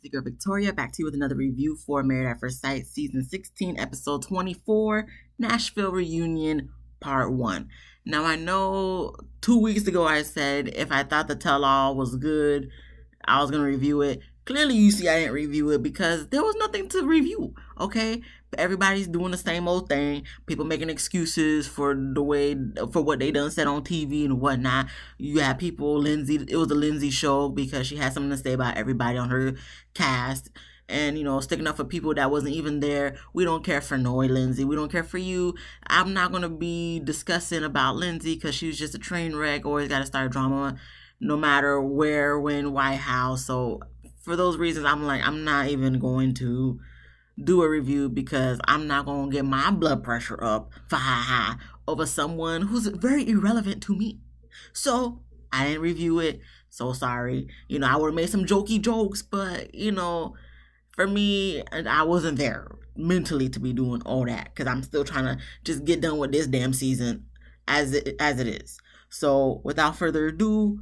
the girl Victoria, back to you with another review for Married at First Sight, Season 16, Episode 24, Nashville Reunion, Part 1. Now, I know 2 weeks ago I said if I thought the tell-all was good, I was going to review it. Clearly, you see I didn't review it because there was nothing to review, okay? Everybody's doing the same old thing. People making excuses for what they done said on TV and whatnot. You have people, Lindsay, it was a Lindsay show because she had something to say about everybody on her cast. And, sticking up for people that wasn't even there. We don't care for Noy, Lindsay. We don't care for you. I'm not going to be discussing about Lindsay because she was just a train wreck. Always got to start drama no matter where, when, why, how. So for those reasons, I'm not even going to do a review because I'm not going to get my blood pressure up for high over someone who's very irrelevant to me. So I didn't review it. So sorry. I would have made some jokey jokes, but, for me, I wasn't there mentally to be doing all that because I'm still trying to just get done with this damn season as it is. So without further ado,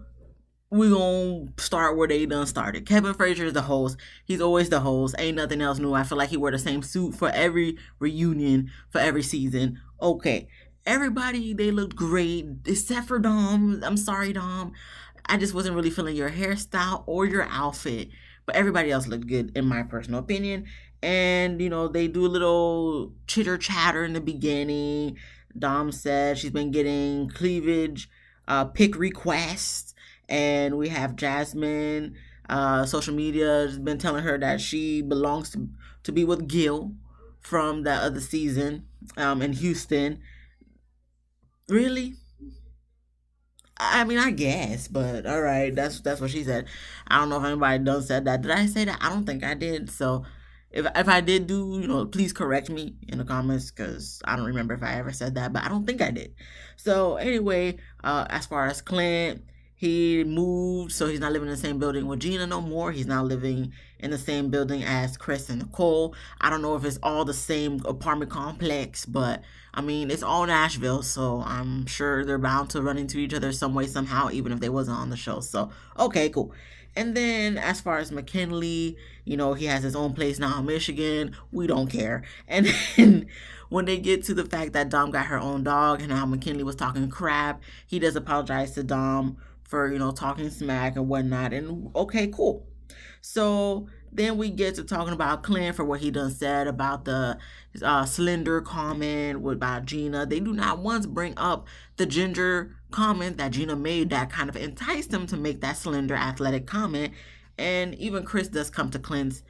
we're going to start where they done started. Kevin Frazier is the host. He's always the host. Ain't nothing else new. I feel like he wore the same suit for every reunion, for every season. Okay. Everybody, they looked great, except for Dom. I'm sorry, Dom. I just wasn't really feeling your hairstyle or your outfit. But everybody else looked good, in my personal opinion. And, they do a little chitter-chatter in the beginning. Dom said she's been getting cleavage pick requests. And we have Jasmine. Social media has been telling her that she belongs to be with Gil from that other season in Houston. Really? I mean, I guess, but all right, that's what she said. I don't know if anybody done said that. Did I say that? I don't think I did. So if I did do, please correct me in the comments because I don't remember if I ever said that, but I don't think I did. So anyway, as far as Clint, he moved, so he's not living in the same building with Gina no more. He's now living in the same building as Chris and Nicole. I don't know if it's all the same apartment complex, but I mean, it's all Nashville, so I'm sure they're bound to run into each other some way, somehow, even if they wasn't on the show. So, okay, cool. And then as far as McKinley, he has his own place now in Michigan. We don't care. And then when they get to the fact that Dom got her own dog and how McKinley was talking crap, he does apologize to Dom for, talking smack and whatnot. And okay, cool. So then we get to talking about Clint for what he done said about the slender comment about Gina. They do not once bring up the ginger comment that Gina made that kind of enticed him to make that slender athletic comment. And even Chris does come to Clint's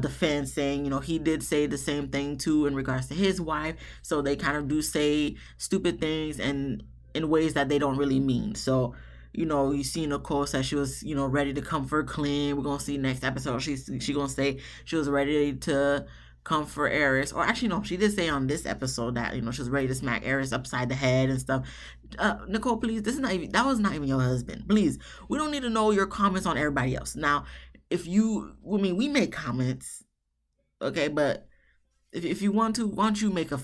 defense, saying, he did say the same thing too in regards to his wife. So they kind of do say stupid things and in ways that they don't really mean. So you see Nicole said she was, ready to comfort Clint. We're going to see next episode. She going to say she was ready to comfort Eris. Or actually, no, she did say on this episode that, she was ready to smack Eris upside the head and stuff. Nicole, please, that was not even your husband. Please, we don't need to know your comments on everybody else. Now, we make comments, okay, but if you want to, why don't you make I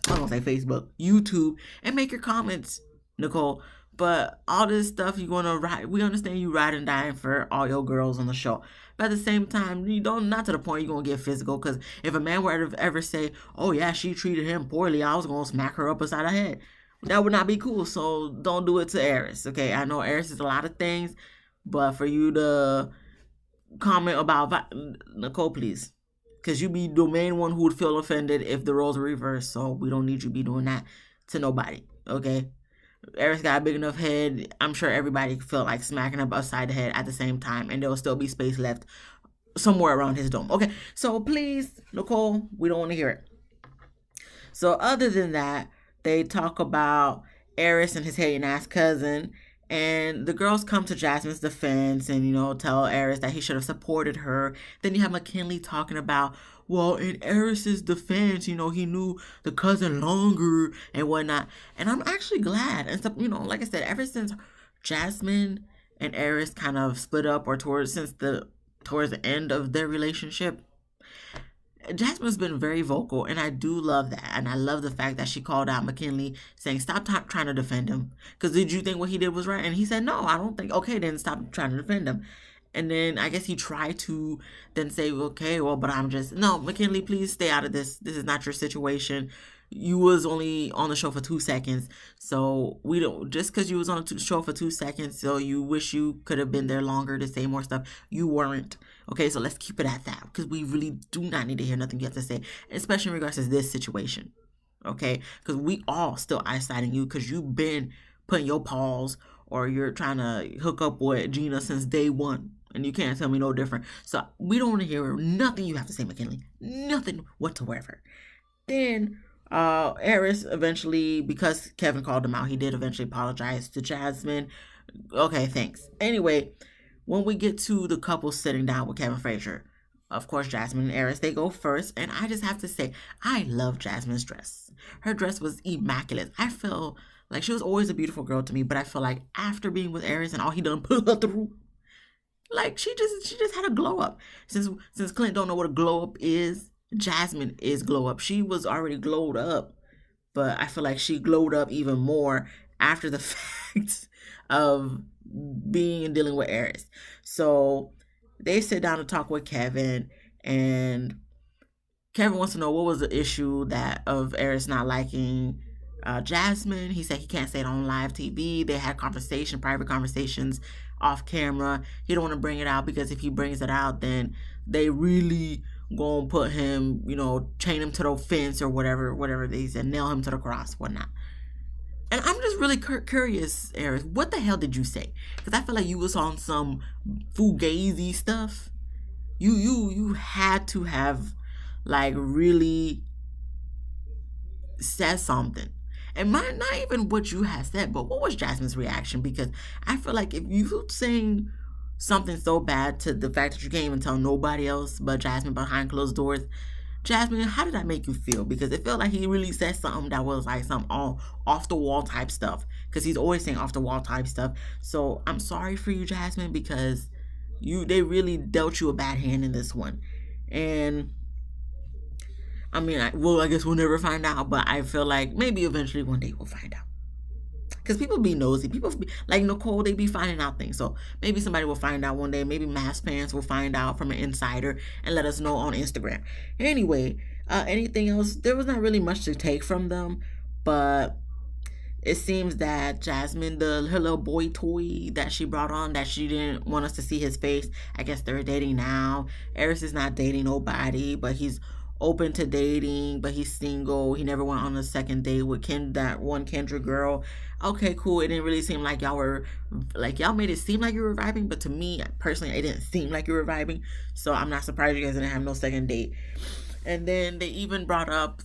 don't say Facebook, YouTube, and make your comments, Nicole. But all this stuff you're gonna ride, we understand you ride and dying for all your girls on the show. But at the same time, you don't, not to the point you're gonna get physical. Because if a man were to ever say, "Oh yeah, she treated him poorly," I was gonna smack her up beside her head. That would not be cool. So don't do it to Eris. Okay, I know Eris is a lot of things, but for you to comment about Nicole, please, because you be the main one who would feel offended if the roles were reversed. So we don't need you be doing that to nobody. Okay. Eris got a big enough head. I'm sure everybody felt like smacking him upside the head at the same time, and there will still be space left somewhere around his dome. Okay, so please, Nicole, we don't want to hear it. So other than that, they talk about Eris and his hating ass cousin, and the girls come to Jasmine's defense and, tell Eris that he should have supported her. Then you have McKinley talking about, well, in Eris's defense, he knew the cousin longer and whatnot. And I'm actually glad. And so, like I said, ever since Jasmine and Eris kind of split up or towards the end of their relationship, Jasmine's been very vocal, and I do love that. And I love the fact that she called out McKinley, saying, stop trying to defend him. Because did you think what he did was right? And he said, no, I don't think. Okay, then stop trying to defend him. And then I guess he tried to then say, okay, well, but I'm just, no, McKinley, please stay out of this. This is not your situation. You was only on the show for 2 seconds. So we don't, just because you was on the show for 2 seconds, so you wish you could have been there longer to say more stuff. You weren't. Okay, so let's keep it at that because we really do not need to hear nothing you have to say, especially in regards to this situation. Okay, because we all still eyesighting you because you've been putting your paws or you're trying to hook up with Gina since day one. And you can't tell me no different. So we don't want to hear nothing you have to say, McKinley. Nothing whatsoever. Then Eris eventually, because Kevin called him out, he did eventually apologize to Jasmine. Okay, thanks. Anyway, when we get to the couple sitting down with Kevin Frazier, of course, Jasmine and Eris, they go first. And I just have to say, I love Jasmine's dress. Her dress was immaculate. I feel like she was always a beautiful girl to me, but I feel like after being with Eris and all he done put her through, like she just had a glow up. Since Clint don't know what a glow up is, Jasmine is glow up. She was already glowed up, but I feel like she glowed up even more after the fact of being and dealing with Eris. So they sit down to talk with Kevin, and Kevin wants to know what was the issue that of Eris not liking Jasmine. He said he can't say it on live TV. They had private conversations off camera. He don't want to bring it out because if he brings it out, then they really gonna put him, chain him to the fence or whatever they said, nail him to the cross, whatnot. And I'm just really curious, Eris, what the hell did you say? Because I feel like you was on some fugazi stuff. You had to have like really said something. And not even what you had said, but what was Jasmine's reaction? Because I feel like if you saying something so bad to the fact that you can't even tell nobody else but Jasmine behind closed doors, Jasmine, how did that make you feel? Because it felt like he really said something that was like some off the wall type stuff. Because he's always saying off the wall type stuff. So I'm sorry for you, Jasmine, because they really dealt you a bad hand in this one. And I mean, I guess we'll never find out, but I feel like maybe eventually one day we'll find out. Because people be nosy. People be, like Nicole, they be finding out things. So maybe somebody will find out one day. Maybe Mass Pants will find out from an insider and let us know on Instagram. Anyway, anything else? There was not really much to take from them, but it seems that Jasmine, her little boy toy that she brought on, that she didn't want us to see his face. I guess they're dating now. Eris is not dating nobody, but he's open to dating, but he's single. He never went on a second date with that one Kendra girl. Okay, cool. It didn't really seem like y'all made it seem like you were vibing, but to me personally, it didn't seem like you were vibing. So I'm not surprised you guys didn't have no second date. And then they even brought up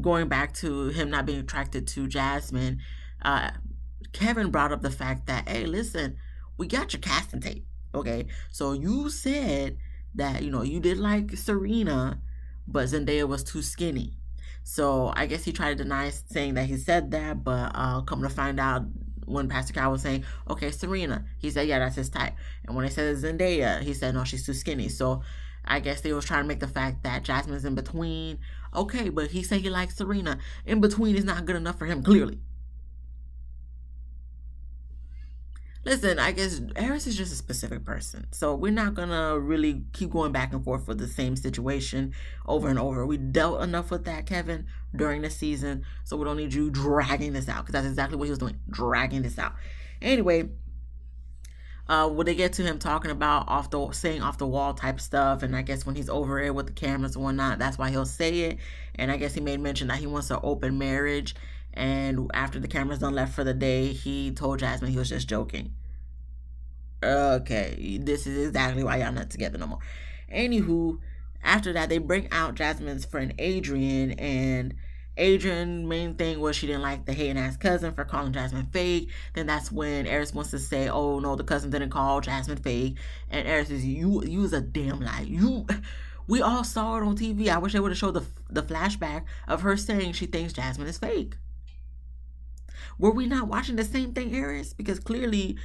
going back to him not being attracted to Jasmine. Kevin brought up the fact that, hey, listen, we got your casting tape. Okay, so you said that, you did like Serena, but Zendaya was too skinny. So I guess he tried to deny saying that he said that, but come to find out when Pastor Cal was saying, okay, Serena, he said, yeah, that's his type. And when they said Zendaya, he said, no, she's too skinny. So I guess they was trying to make the fact that Jasmine's in between. Okay, but he said he likes Serena. In between is not good enough for him, clearly. Listen, I guess Eris is just a specific person. So we're not going to really keep going back and forth with the same situation over and over. We dealt enough with that, Kevin, during the season. So we don't need you dragging this out. Because that's exactly what he was doing. Dragging this out. Anyway, when they get to him talking about saying off the wall type stuff, and I guess when he's over it with the cameras and whatnot, that's why he'll say it. And I guess he made mention that he wants an open marriage. And after the cameras done left for the day, he told Jasmine he was just joking. Okay, this is exactly why y'all not together no more. Anywho, after that, they bring out Jasmine's friend Adrian, and Adrian, main thing was she didn't like the hating ass cousin for calling Jasmine fake. Then that's when Eris wants to say, oh no, the cousin didn't call Jasmine fake. And Eris says, you was a damn lie. We all saw it on TV. I wish they would have showed the flashback of her saying she thinks Jasmine is fake. Were we not watching the same thing, Eris? Because clearly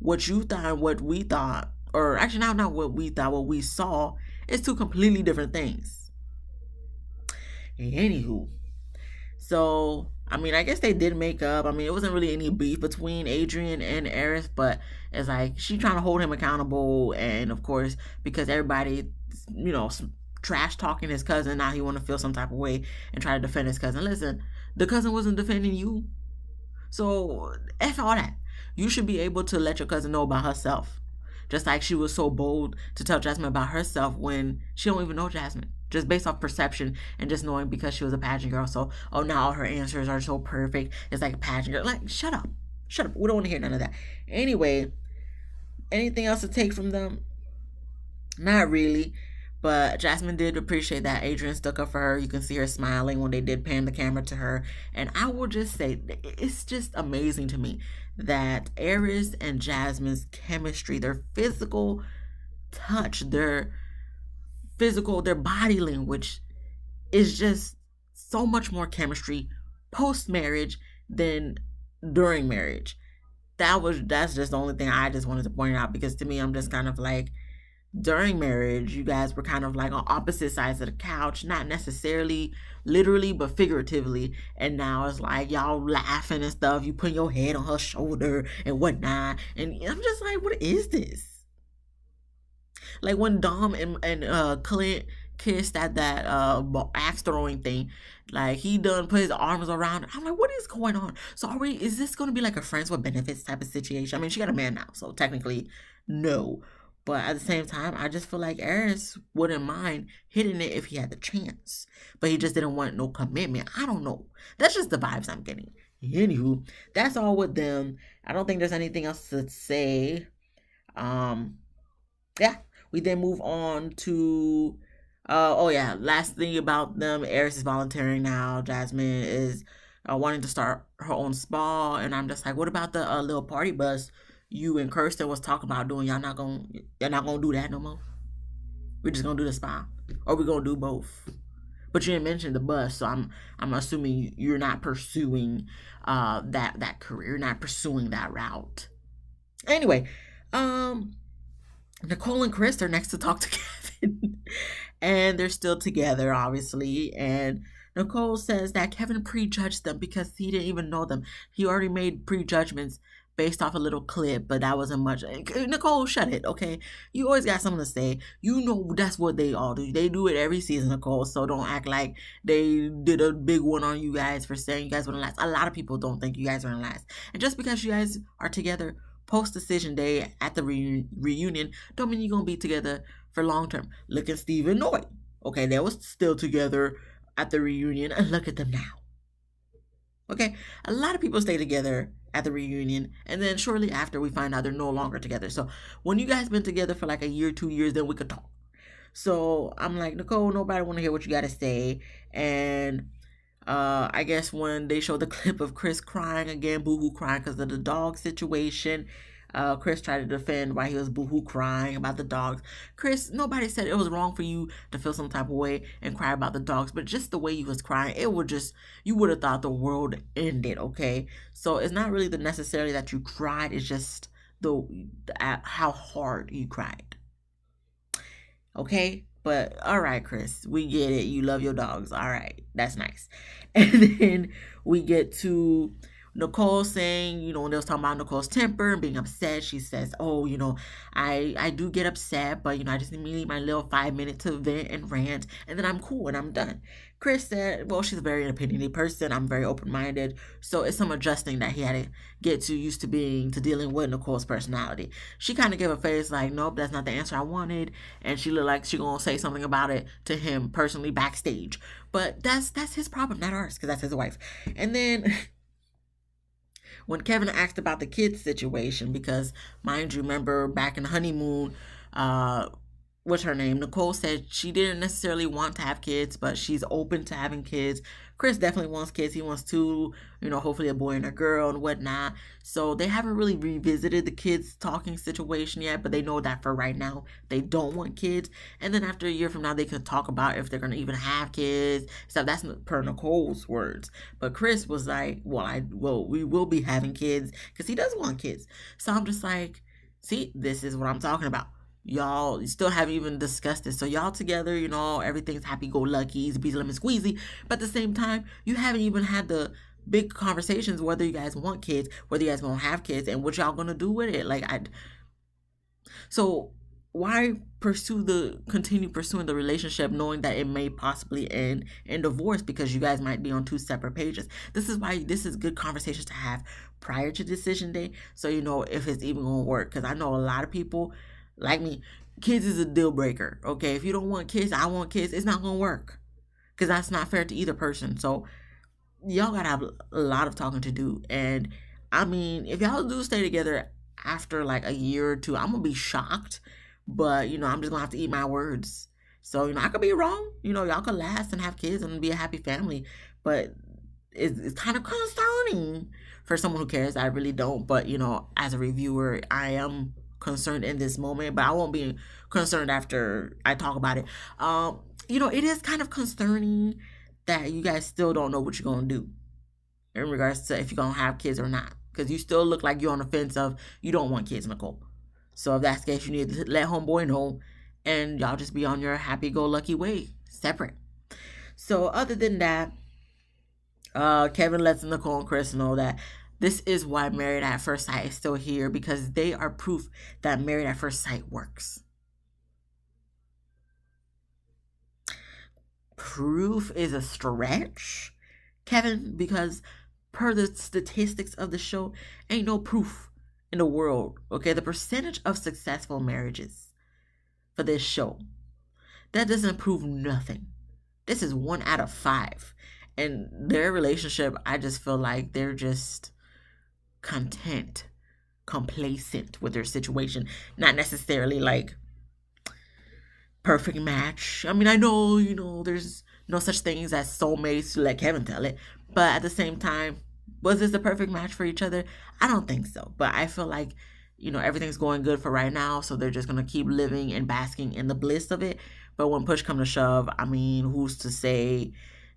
what you thought and what we thought, or actually not what we thought, what we saw, is two completely different things. Anywho, so I mean, I guess they did make up. I mean, it wasn't really any beef between Adrian and Eris, but it's like she trying to hold him accountable, and of course, because everybody, you know, trash talking his cousin, now he want to feel some type of way and try to defend his cousin. Listen, the cousin wasn't defending you, so f all that. You should be able to let your cousin know about herself. Just like she was so bold to tell Jasmine about herself when she don't even know Jasmine. Just based off perception and just knowing because she was a pageant girl. So, oh, now all her answers are so perfect. It's like a pageant girl. Like, shut up. Shut up. We don't want to hear none of that. Anyway, anything else to take from them? Not really. But Jasmine did appreciate that Adrian stuck up for her. You can see her smiling when they did pan the camera to her. And I will just say, it's just amazing to me that Eris and Jasmine's chemistry, their physical touch, their body language is just so much more chemistry post marriage than during marriage. That's just the only thing I just wanted to point out, because to me, I'm just kind of like, during marriage, you guys were kind of like on opposite sides of the couch, not necessarily literally, but figuratively. And now it's like y'all laughing and stuff. You put your head on her shoulder and whatnot. And I'm just like, what is this? Like when Dom and Clint kissed at that axe throwing thing, like he done put his arms around her. I'm like, what is going on? So is this gonna be like a friends with benefits type of situation? I mean, she got a man now, so technically no. But at the same time, I just feel like Eris wouldn't mind hitting it if he had the chance. But he just didn't want no commitment. I don't know. That's just the vibes I'm getting. Anywho, that's all with them. I don't think there's anything else to say. Yeah. We then move on to last thing about them. Eris is volunteering now. Jasmine is wanting to start her own spa. And I'm just like, what about the little party bus you and Kirsten was talking about doing? Y'all not gonna do that no more? We're just gonna do the spa, or we're gonna do both? But you didn't mention the bus, so I'm assuming you're not pursuing that career. You're not pursuing that route. Anyway, Nicole and Chris are next to talk to Kevin, and they're still together, obviously. And Nicole says that Kevin prejudged them because he didn't even know them. He already made prejudgments based off a little clip, but that wasn't much. Nicole, shut it, okay? You always got something to say. You know that's what they all do. They do it every season, Nicole, so don't act like they did a big one on you guys for saying you guys wouldn't last. A lot of people don't think you guys are gonna last. And just because you guys are together post-decision day at the reunion, don't mean you're gonna be together for long term. Look at Steve and Noy. Okay, they was still together at the reunion, and look at them now. Okay, a lot of people stay together at the reunion, and then shortly after we find out they're no longer together. So when you guys been together for like a year, 2 years, then we could talk. So I'm like, Nicole, nobody want to hear what you got to say. And I guess when they show the clip of Chris crying again, boohoo crying because of the dog situation, Chris tried to defend why he was boohoo crying about the dogs. Chris, nobody said it was wrong for you to feel some type of way and cry about the dogs, but just the way you was crying, you would have thought the world ended, okay? So it's not really necessarily that you cried, it's just how hard you cried. Okay? But all right, Chris, we get it. You love your dogs. All right. That's nice. And then we get to Nicole saying, when they was talking about Nicole's temper and being upset, she says, oh, I do get upset, but, I just need my little 5 minutes to vent and rant, and then I'm cool and I'm done. Chris said, well, she's a very opinionated person. I'm very open-minded. So it's some adjusting that he had to get used to dealing with Nicole's personality. She kind of gave a face like, nope, that's not the answer I wanted. And she looked like she going to say something about it to him personally backstage. But that's his problem, not ours, because that's his wife. And then when Kevin asked about the kids situation, because mind you, remember back in the honeymoon, what's her name? Nicole said she didn't necessarily want to have kids, but she's open to having kids. Chris definitely wants kids. He wants two, hopefully a boy and a girl and whatnot. So they haven't really revisited the kids talking situation yet, but they know that for right now, they don't want kids. And then after a year from now, they can talk about if they're going to even have kids. So that's per Nicole's words. But Chris was like, we will be having kids because he does want kids. So I'm just like, see, this is what I'm talking about. Y'all still haven't even discussed it. So y'all together, everything's happy-go-lucky, easy peasy lemon squeezy. But at the same time, you haven't even had the big conversations whether you guys want kids, whether you guys gonna have kids, and what y'all gonna do with it. So why continue pursuing the relationship knowing that it may possibly end in divorce because you guys might be on two separate pages? This is why this is good conversations to have prior to decision day, so you know if it's even gonna work. Because I know a lot of people like me, kids is a deal breaker. Okay, if you don't want kids, I want kids, it's not gonna work because that's not fair to either person. So y'all gotta have a lot of talking to do. And I mean, if y'all do stay together after like a year or two, I'm gonna be shocked. But you know, I'm just gonna have to eat my words. So you know, I could be wrong. You know, y'all could last and have kids and be a happy family. But it's kind of concerning for someone who cares. I really don't. But you know, as a reviewer, I am concerned in this moment. But I won't be concerned after I talk about it. You know, it is kind of concerning that you guys still don't know what you're gonna do in regards to if you're gonna have kids or not, because you still look like you're on the fence of you don't want kids, Nicole. So if that's the case, you need to let homeboy know, and y'all just be on your happy-go-lucky way, separate. So other than that, Kevin lets Nicole and Chris know that this is why Married at First Sight is still here, because they are proof that Married at First Sight works. Proof is a stretch, Kevin, because per the statistics of the show, ain't no proof in the world. Okay, the percentage of successful marriages for this show, that doesn't prove nothing. This is 1 out of 5. And their relationship, I just feel like they're just content, complacent with their situation. Not necessarily like perfect match. I mean, I know, you know, there's no such things as soulmates, to let Kevin tell it. But at the same time, was this the perfect match for each other? I don't think so. But I feel like, you know, everything's going good for right now. So they're just going to keep living and basking in the bliss of it. But when push come to shove, I mean, who's to say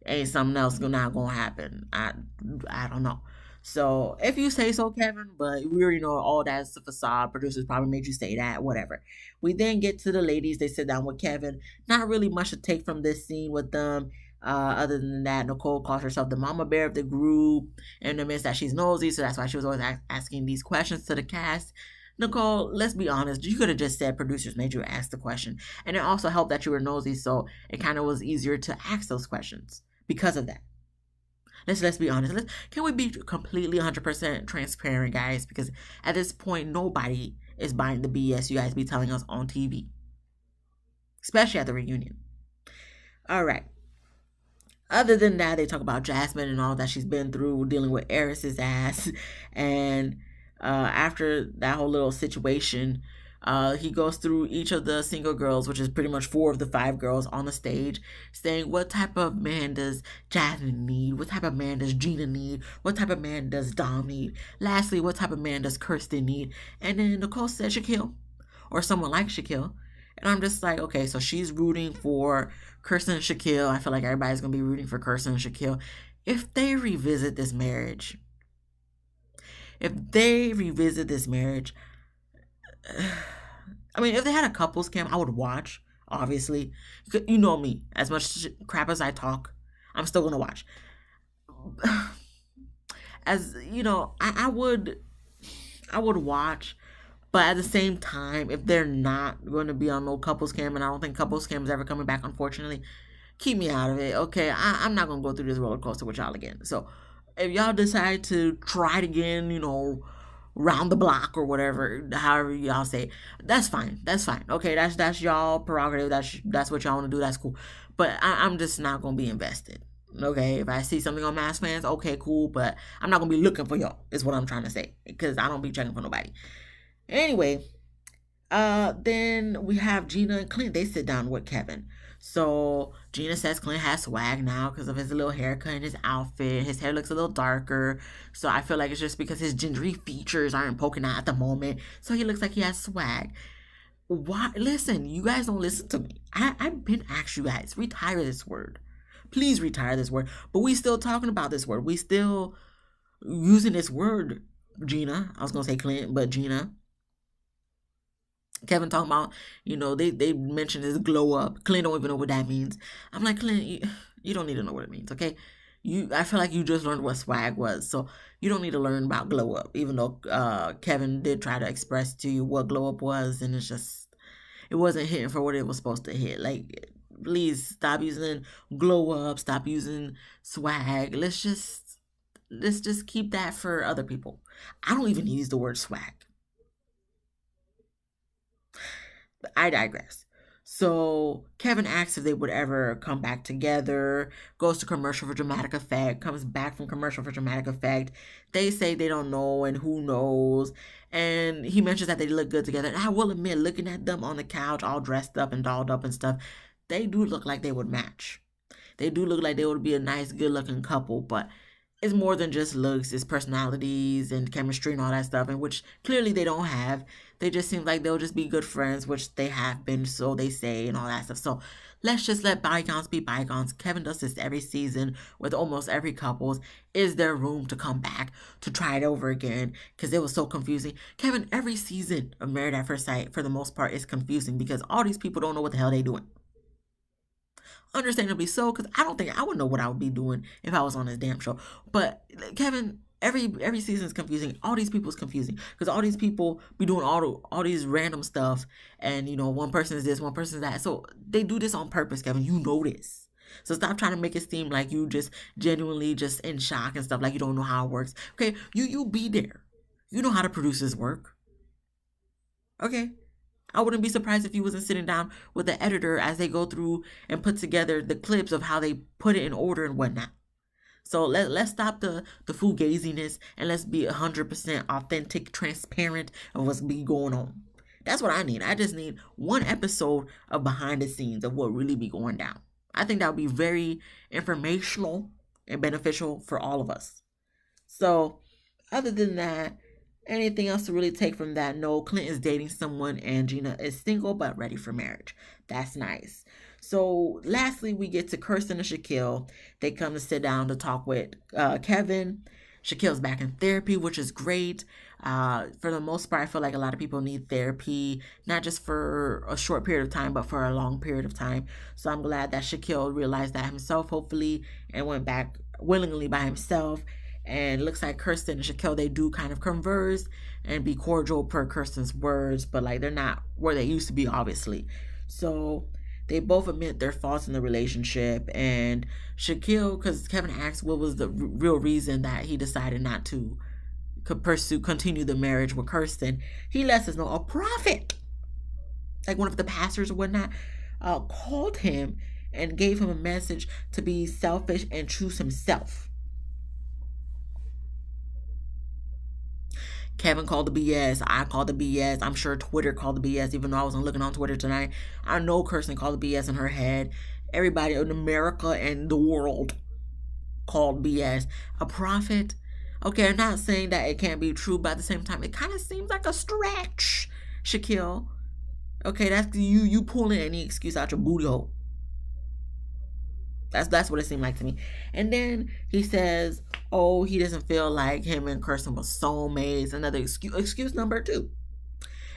ain't something else not going to happen? I don't know. So if you say so, Kevin, but we already know all that's a facade. Producers probably made you say that, whatever. We then get to the ladies. They sit down with Kevin. Not really much to take from this scene with them. Other than that, Nicole calls herself the mama bear of the group and admits that she's nosy, so that's why she was always asking these questions to the cast. Nicole, let's be honest, you could have just said producers made you ask the question. And it also helped that you were nosy, so it kind of was easier to ask those questions because of that. Let's be honest. Can we be completely 100% transparent, guys? Because at this point, nobody is buying the BS you guys be telling us on TV, especially at the reunion. All right. Other than that, they talk about Jasmine and all that she's been through dealing with Eris's ass. And after that whole little situation, he goes through each of the single girls, which is pretty much 4 of the 5 girls on the stage, saying what type of man does Jasmine need? What type of man does Gina need? What type of man does Dom need? Lastly, what type of man does Kirsten need? And then Nicole said Shaquille, or someone like Shaquille. And I'm just like, okay, so she's rooting for Kirsten and Shaquille. I feel like everybody's going to be rooting for Kirsten and Shaquille. If they revisit this marriage, I mean, if they had a couples cam, I would watch, obviously. You know me. As much crap as I talk, I'm still going to watch. As, you know, I would watch. But at the same time, if they're not going to be on no couples cam, and I don't think couples cam is ever coming back, unfortunately, keep me out of it, okay? I'm not going to go through this roller coaster with y'all again. So if y'all decide to try it again, you know, round the block or whatever, however y'all say, that's fine. Okay, that's y'all prerogative. That's what y'all want to do. That's cool. But I'm just not going to be invested. Okay, if I see something on Mass Fans, okay, cool. But I'm not going to be looking for y'all, is what I'm trying to say. Because I don't be checking for nobody. Anyway, then we have Gina and Clint. They sit down with Kevin. So Gina says Clint has swag now because of his little haircut and his outfit. His hair looks a little darker. So I feel like it's just because his gingery features aren't poking out at the moment. So he looks like he has swag. Why? Listen, you guys don't listen to me. I've been asked you guys, retire this word. Please retire this word. But we still talking about this word. We still using this word, Gina. I was going to say Clint, but Gina. Kevin talking about, you know, they mentioned this glow up. Clint don't even know what that means. I'm like, Clint, you don't need to know what it means, okay? I feel like you just learned what swag was. So you don't need to learn about glow up, even though Kevin did try to express to you what glow up was, and it wasn't hitting for what it was supposed to hit. Like, please stop using glow up, stop using swag. Let's just keep that for other people. I don't even use the word swag. I digress. So Kevin asks if they would ever come back together, goes to commercial for dramatic effect, comes back from commercial for dramatic effect. They say they don't know and who knows. And he mentions that they look good together. And I will admit, looking at them on the couch, all dressed up and dolled up and stuff, they do look like they would match. They do look like they would be a nice, good looking couple, but it's more than just looks, it's personalities and chemistry and all that stuff, and which clearly they don't have. They just seem like they'll just be good friends, which they have been, so they say, and all that stuff. So let's just let bygones be bygones. Kevin does this every season with almost every couples. Is there room to come back to try it over again? Because it was so confusing. Kevin, every season of Married at First Sight, for the most part, is confusing because all these people don't know what the hell they doing. Understandably so, because I don't think I would know what I would be doing if I was on this damn show. But Kevin, every season is confusing. All these people is confusing because all these people be doing all these random stuff, and one person is this, one person is that. So they do this on purpose, Kevin. You know this. So stop trying to make it seem like you just genuinely just in shock and stuff, like you don't know how it works. Okay, you be there. You know how to produce this work. Okay. I wouldn't be surprised if he wasn't sitting down with the editor as they go through and put together the clips of how they put it in order and whatnot. So let's stop the fugaziness and let's be 100% authentic, transparent of what's be going on. That's what I need. I just need one episode of behind the scenes of what really be going down. I think that would be very informational and beneficial for all of us. So other than that, anything else to really take from that? No, Clint is dating someone and Gina is single but ready for marriage. That's nice. So lastly, we get to Kirsten and Shaquille. They come to sit down to talk with Kevin. Shaquille's back in therapy, which is great. For the most part, I feel like a lot of people need therapy, not just for a short period of time, but for a long period of time. So I'm glad that Shaquille realized that himself, hopefully, and went back willingly by himself. And it looks like Kirsten and Shaquille, they do kind of converse and be cordial per Kirsten's words, but like they're not where they used to be, obviously. So they both admit their faults in the relationship. And Shaquille, because Kevin asked what was the real reason that he decided not to continue the marriage with Kirsten, he lets us know a prophet, like one of the pastors or whatnot, called him and gave him a message to be selfish and choose himself. Kevin called the BS. I called the BS. I'm sure Twitter called the BS, even though I wasn't looking on Twitter tonight. I know Kirsten called the BS in her head. Everybody in America and the world called BS. A prophet? Okay, I'm not saying that it can't be true, but at the same time, it kind of seems like a stretch, Shaquille. Okay, that's you pulling any excuse out your booty hole. That's what it seemed like to me. And then he says, oh, he doesn't feel like him and Kirsten were soulmates. Another excuse number two.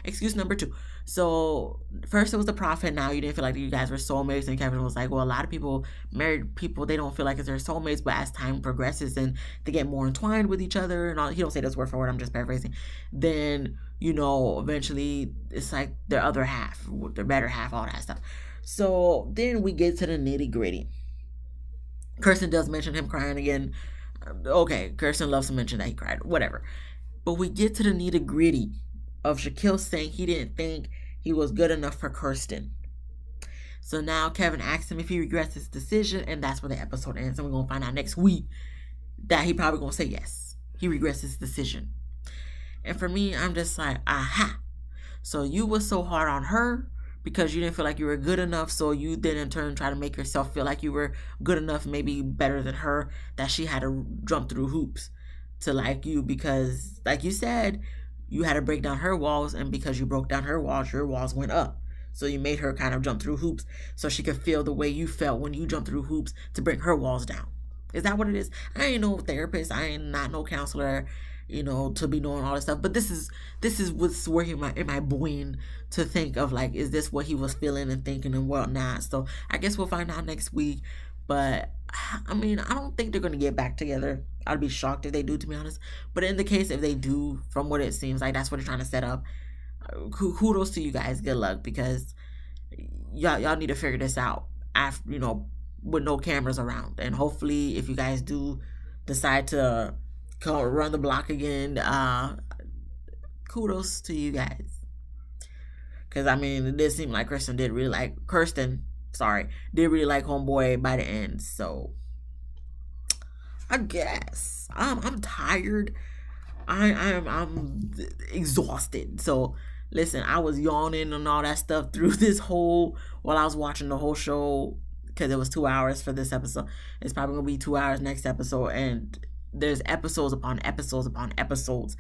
Excuse number two. So first it was the prophet. Now you didn't feel like you guys were soulmates. And Kevin was like, well, a lot of people, married people, they don't feel like it's their soulmates. But as time progresses and they get more entwined with each other and all, he don't say this word for word, I'm just paraphrasing. Then, eventually it's like their other half, their better half, all that stuff. So then we get to the nitty gritty. Kirsten does mention him crying again. Okay, Kirsten loves to mention that he cried. Whatever. But we get to the nitty gritty of Shaquille saying he didn't think he was good enough for Kirsten. So now Kevin asks him if he regrets his decision, and that's where the episode ends. And we're going to find out next week that he probably going to say yes. He regrets his decision. And for me, I'm just like, aha. So you were so hard on her because you didn't feel like you were good enough, so you then in turn try to make yourself feel like you were good enough, maybe better than her, that she had to jump through hoops to like you because, like you said, you had to break down her walls, and because you broke down her walls, your walls went up. So you made her kind of jump through hoops so she could feel the way you felt when you jumped through hoops to bring her walls down. Is that what it is? I ain't no therapist. I ain't not no counselor, to be knowing all this stuff. But this is what's working in my brain to think of, like, is this what he was feeling and thinking and whatnot? So I guess we'll find out next week. But I mean, I don't think they're gonna get back together. I'd be shocked if they do, to be honest. But in the case if they do, from what it seems like, that's what they're trying to set up. Kudos to you guys. Good luck, because y'all need to figure this out after, with no cameras around. And hopefully, if you guys do decide to run the block again, kudos to you guys. Because I mean, it did seem like Kirsten did really like Homeboy by the end. So I guess I'm tired. I'm exhausted. So listen, I was yawning and all that stuff through while I was watching the whole show, because it was 2 hours for this episode. It's probably gonna be 2 hours next episode, and there's episodes upon episodes upon episodes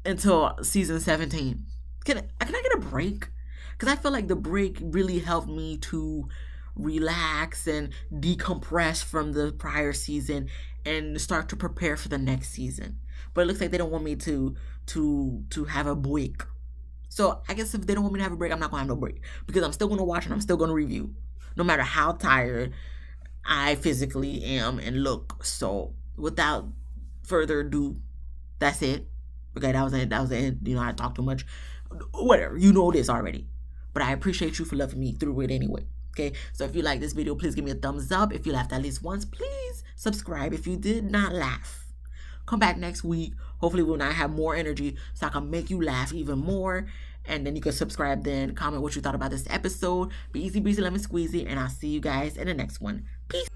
until season 17. Can I get a break? Because I feel like the break really helped me to relax and decompress from the prior season and start to prepare for the next season. But it looks like they don't want me to have a break. So I guess if they don't want me to have a break, I'm not gonna have no break, because I'm still gonna watch and I'm still gonna review, no matter how tired I physically am and look. So without further ado, that's it. Okay, that was it. That was the end. I talked too much. Whatever. You know this already. But I appreciate you for loving me through it anyway. Okay, so if you like this video, please give me a thumbs up. If you laughed at least once, please subscribe. If you did not laugh, come back next week. Hopefully when I have more energy, so I can make you laugh even more. And then you can subscribe then. Comment what you thought about this episode. Be easy breezy, lemon squeezy. And I'll see you guys in the next one. Peace.